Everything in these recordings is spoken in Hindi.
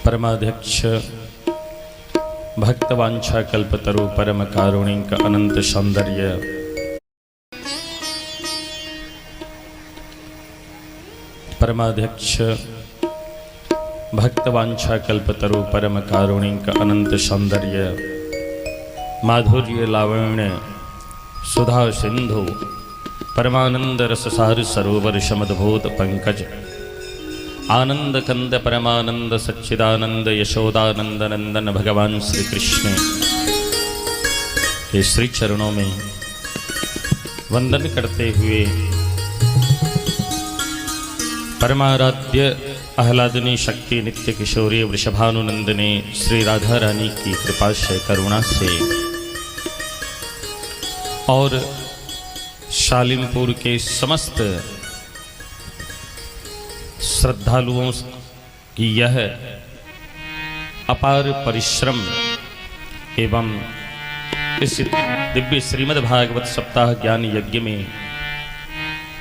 परमाध्यक्ष भक्तवांछा कल्पतरु परम कारुणिक अनंत सौंदर्य परमाध्यक्ष भक्तवांछा कल्पतरु परम कारुणिक अनंत सौंदर्य माधुर्य लावण्य सुधा सिंधु परमानंद रससार सरोवर शमदभूत पंकज आनंद कंद परमानंद सच्चिदानंद यशोदानंद नंदन भगवान श्री कृष्ण के श्री चरणों में वंदन करते हुए परमाराध्य आह्लादनी शक्ति नित्य किशोरी वृषभानुनंदने श्री राधा रानी की कृपा से करुणा से और शालीमपुर के समस्त श्रद्धालुओं की यह अपार परिश्रम एवं इस दिव्य श्रीमद् भागवत सप्ताह ज्ञान यज्ञ में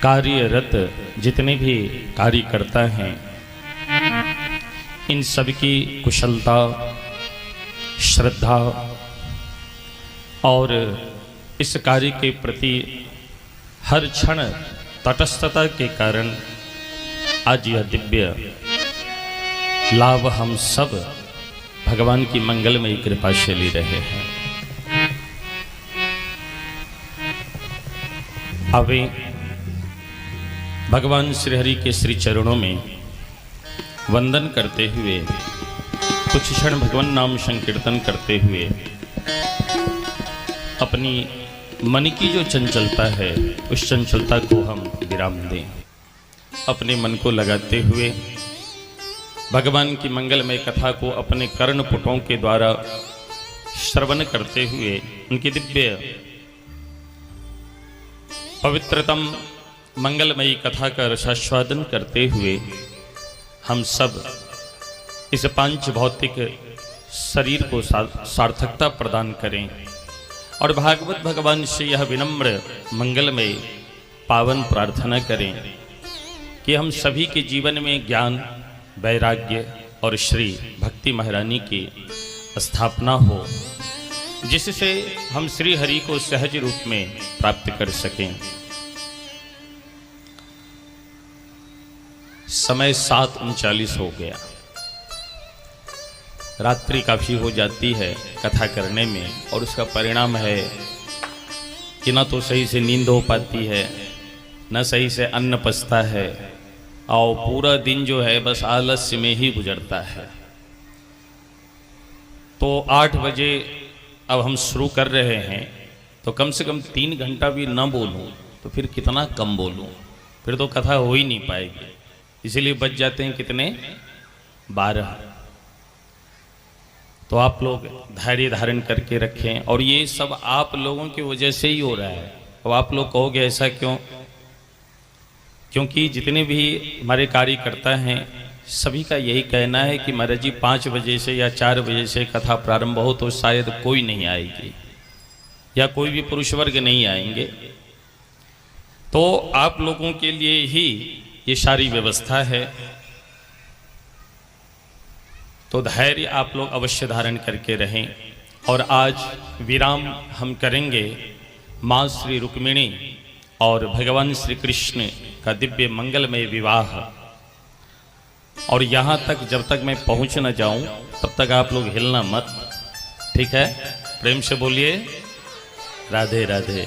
कार्यरत जितने भी कार्यकर्ता हैं, इन सबकी कुशलता, श्रद्धा और इस कार्य के प्रति हर क्षण तटस्थता के कारण आज यह दिव्य लाभ हम सब भगवान की मंगलमयी कृपा से ले रहे हैं। अभी भगवान श्री हरि के श्री चरणों में वंदन करते हुए कुछ क्षण भगवान नाम संकीर्तन करते हुए अपनी मन की जो चंचलता है उस चंचलता को हम विराम दें। अपने मन को लगाते हुए भगवान की मंगलमय कथा को अपने कर्णपुटों के द्वारा श्रवण करते हुए उनकी दिव्य पवित्रतम मंगलमयी कथा का रसास्वादन करते हुए हम सब इस पांच भौतिक शरीर को सार्थकता प्रदान करें और भागवत भगवान से यह विनम्र मंगलमय पावन प्रार्थना करें कि हम सभी के जीवन में ज्ञान, वैराग्य और श्री भक्ति महारानी की स्थापना हो, जिससे हम श्री हरि को सहज रूप में प्राप्त कर सकें। समय 7:39 हो गया। रात्रि काफ़ी हो जाती है कथा करने में और उसका परिणाम है कि न तो सही से नींद हो पाती है, न सही से अन्न पचता है और पूरा दिन जो है बस आलस्य में ही गुजरता है। तो 8 बजे अब हम शुरू कर रहे हैं तो कम से कम 3 घंटा भी न बोलूं तो फिर कितना कम बोलूं, फिर तो कथा हो ही नहीं पाएगी। इसीलिए बच जाते हैं कितने 12। तो आप लोग धैर्य धारण करके रखें और ये सब आप लोगों की वजह से ही हो रहा है। अब आप लोग कहोगे ऐसा क्यों? क्योंकि जितने भी हमारे कार्यकर्ता हैं सभी का यही कहना है कि महाराज जी 5 बजे से या 4 बजे से कथा प्रारंभ हो तो शायद कोई नहीं आएगी या कोई भी पुरुष वर्ग नहीं आएंगे। तो आप लोगों के लिए ही ये सारी व्यवस्था है। तो धैर्य आप लोग अवश्य धारण करके रहें। और आज विराम हम करेंगे माँ श्री रुक्मिणी और भगवान श्री कृष्ण का दिव्य मंगलमय विवाह। और यहाँ तक जब तक मैं पहुँच न जाऊँ तब तक आप लोग हिलना मत, ठीक है? प्रेम से बोलिए राधे राधे।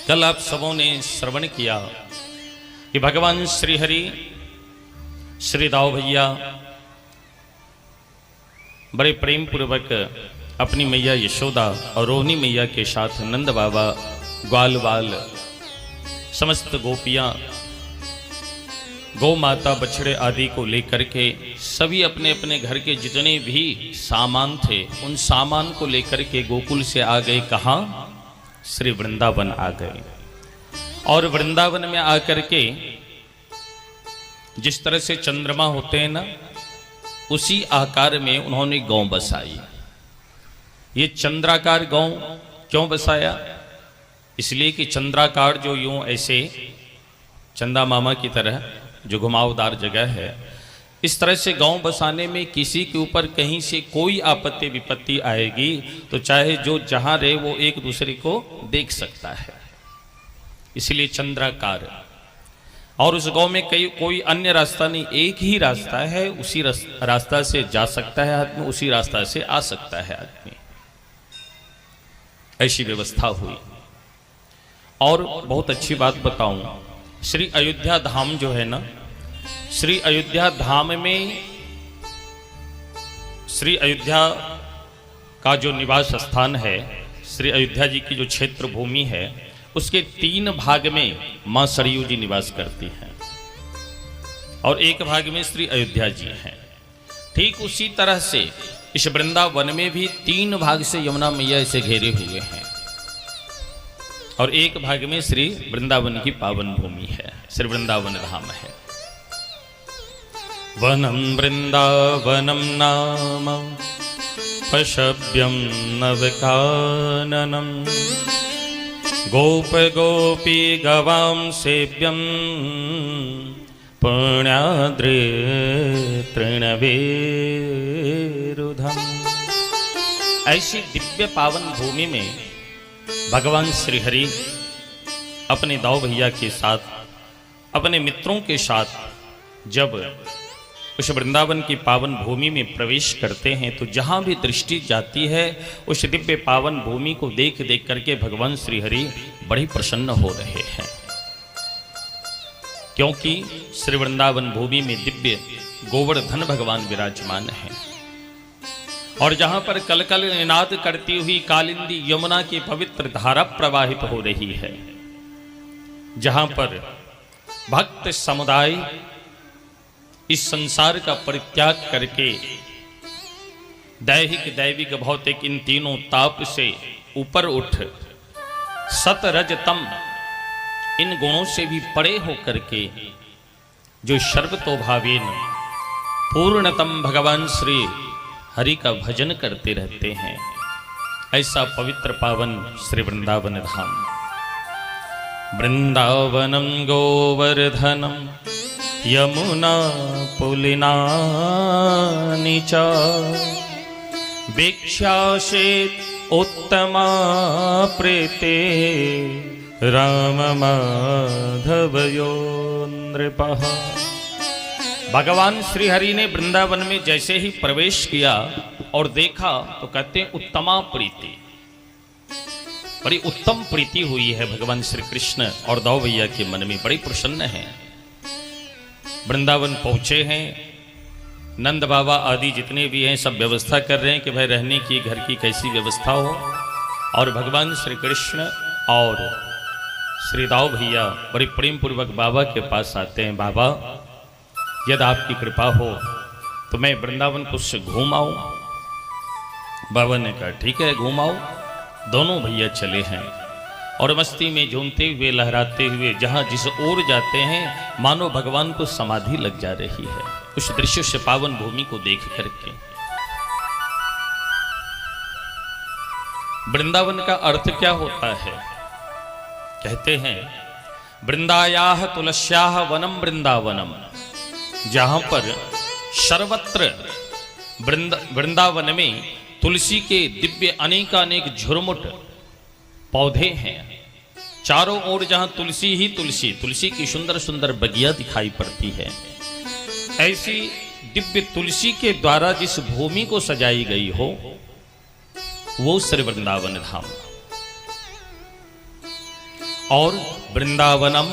कल आप सबों ने श्रवण किया कि भगवान श्री हरि श्री दाऊ भैया बड़े प्रेम पूर्वक अपनी मैया यशोदा और रोहिणी मैया के साथ नंद बाबा, ग्वाल बाल, समस्त गोपियाँ, गौ माता, बछड़े आदि को लेकर के सभी अपने अपने घर के जितने भी सामान थे उन सामान को लेकर के गोकुल से आ गए। कहाँ? श्री वृंदावन आ गए। और वृंदावन में आकर के जिस तरह से चंद्रमा होते हैं ना, उसी आकार में उन्होंने गांव बसाई। ये चंद्राकार गांव क्यों बसाया? इसलिए कि चंद्राकार जो यूं ऐसे चंदा मामा की तरह जो घुमावदार जगह है, इस तरह से गांव बसाने में किसी के ऊपर कहीं से कोई आपत्ति विपत्ति आएगी तो चाहे जो जहां रहे वो एक दूसरे को देख सकता है। इसलिए चंद्राकार, और उस गांव में कोई अन्य रास्ता नहीं, एक ही रास्ता है, उसी रास्ता से जा सकता है आदमी, उसी रास्ता से आ सकता है आदमी। ऐसी व्यवस्था हुई। और बहुत अच्छी बात बताऊं, श्री अयोध्या धाम जो है ना, श्री अयोध्या धाम में श्री अयोध्या का जो निवास स्थान है, श्री अयोध्या जी की जो क्षेत्र भूमि है, उसके 3 भाग में मां सरयू जी निवास करती हैं और एक भाग में श्री अयोध्या जी हैं। ठीक उसी तरह से इस वृंदावन में भी 3 भाग से यमुना मैया इसे घेरे हुए हैं और एक भाग में श्री वृंदावन की पावन भूमि है, श्री वृंदावन धाम है। वनम वृंदावनम नाम पशव्यम नवकाननम गोप गोपी गवां सेव्यम पुण्याद्रे तृणवेरुधम। ऐसी दिव्य पावन भूमि में भगवान श्रीहरि अपने दाऊ भैया के साथ, अपने मित्रों के साथ जब उस वृंदावन की पावन भूमि में प्रवेश करते हैं तो जहां भी दृष्टि जाती है उस दिव्य पावन भूमि को देख देख करके भगवान श्रीहरि बड़े प्रसन्न हो रहे हैं, क्योंकि श्री वृंदावन भूमि में दिव्य गोवर्धन भगवान विराजमान हैं और जहां पर कलकल निनाद करती हुई कालिंदी यमुना की पवित्र धारा प्रवाहित हो रही है, जहां पर भक्त समुदाय इस संसार का परित्याग करके दैहिक दैविक भौतिक इन तीनों ताप से ऊपर उठ सत रज तम इन गुणों से भी परे होकर के जो सर्वतोभावेन पूर्णतम भगवान श्री हरि का भजन करते रहते हैं, ऐसा पवित्र पावन श्री वृंदावन धाम। वृंदावनम गोवर्धनम यमुना पुलिनानि च वीक्ष्यासेत् उत्तमा प्रीते राम माधवयो नृपः। भगवान श्रीहरि ने वृंदावन में जैसे ही प्रवेश किया और देखा तो कहते हैं उत्तमा प्रीति, बड़ी उत्तम प्रीति हुई है भगवान श्री कृष्ण और दाऊ भैया के मन में, बड़ी प्रसन्न है। वृंदावन पहुंचे हैं, नंद बाबा आदि जितने भी हैं सब व्यवस्था कर रहे हैं कि भाई रहने की घर की कैसी व्यवस्था हो, और भगवान श्री कृष्ण और श्री दाऊ भैया बड़ी प्रेम पूर्वक बाबा के पास आते हैं। बाबा, यदि आपकी कृपा हो तो मैं वृंदावन कुछ से घूम आऊं। बाबा ने कहा ठीक है घूम आओ। दोनों भैया चले हैं और मस्ती में झूमते हुए लहराते हुए जहां जिस ओर जाते हैं मानो भगवान को समाधि लग जा रही है उस दृश्य से पावन भूमि को देख करके। वृंदावन का अर्थ क्या होता है? कहते हैं वृंदायाह तुलस्याह वनम वृंदावनम, जहां पर सर्वत्र वृंदावन में तुलसी के दिव्य अनेकानेक झुरमुट पौधे हैं, चारों ओर जहां तुलसी ही तुलसी, तुलसी की सुंदर सुंदर बगिया दिखाई पड़ती है। ऐसी दिव्य तुलसी के द्वारा जिस भूमि को सजाई गई हो वो श्री वृंदावन धाम। और वृंदावनम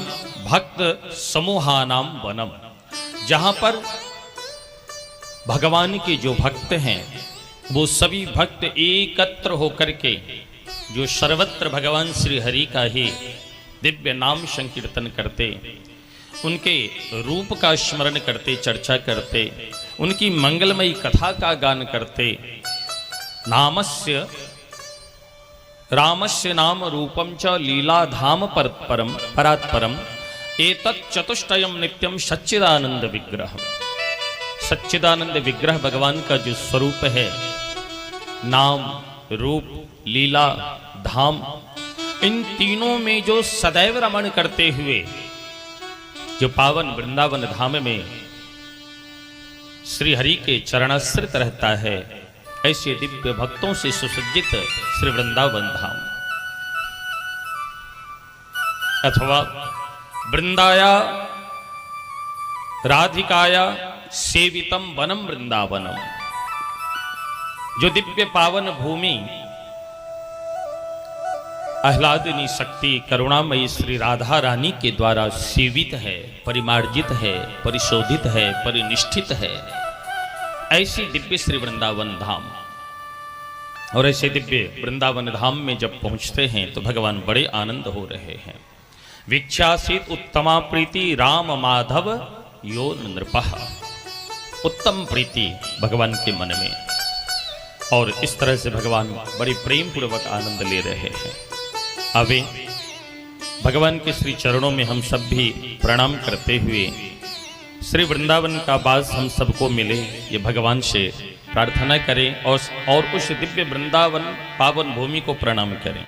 भक्त समूहानाम वनम, जहां पर भगवान के जो भक्त हैं वो सभी भक्त एकत्र होकर के जो सर्वत्र भगवान श्री हरि का ही दिव्य नाम संकीर्तन करते, उनके रूप का स्मरण करते, चर्चा करते, उनकी मंगलमयी कथा का गान करते। नामस्य रामस्य नाम रूपम च लीला धाम परम परात्परम एतत् चतुष्टयम नित्यम सच्चिदानंद विग्रह। सच्चिदानंद विग्रह भगवान का जो स्वरूप है, नाम रूप लीला धाम, इन तीनों में जो सदैव रमण करते हुए जो पावन वृंदावन धाम में श्री हरि के चरणाश्रित रहता है, ऐसे दिव्य भक्तों से सुसज्जित श्री वृंदावन धाम, अथवा वृंदाया राधिकाया सेवितम वनम वृंदावनम, जो दिव्य पावन भूमि आह्लादिनी शक्ति करुणामयी श्री राधा रानी के द्वारा सेवित है, परिमार्जित है, परिशोधित है, परिनिष्ठित है, ऐसी दिव्य श्री वृंदावन धाम। और ऐसे दिव्य वृंदावन धाम में जब पहुंचते हैं तो भगवान बड़े आनंद हो रहे हैं। वीक्षासीत उत्तमा प्रीति राम माधव यो नृपः, उत्तम प्रीति भगवान के मन में, और इस तरह से भगवान बड़े प्रेम पूर्वक आनंद ले रहे हैं। अभी भगवान के श्री चरणों में हम सब भी प्रणाम करते हुए श्री वृंदावन का वास हम सबको मिले, ये भगवान से प्रार्थना करें और उस दिव्य वृंदावन पावन भूमि को प्रणाम करें।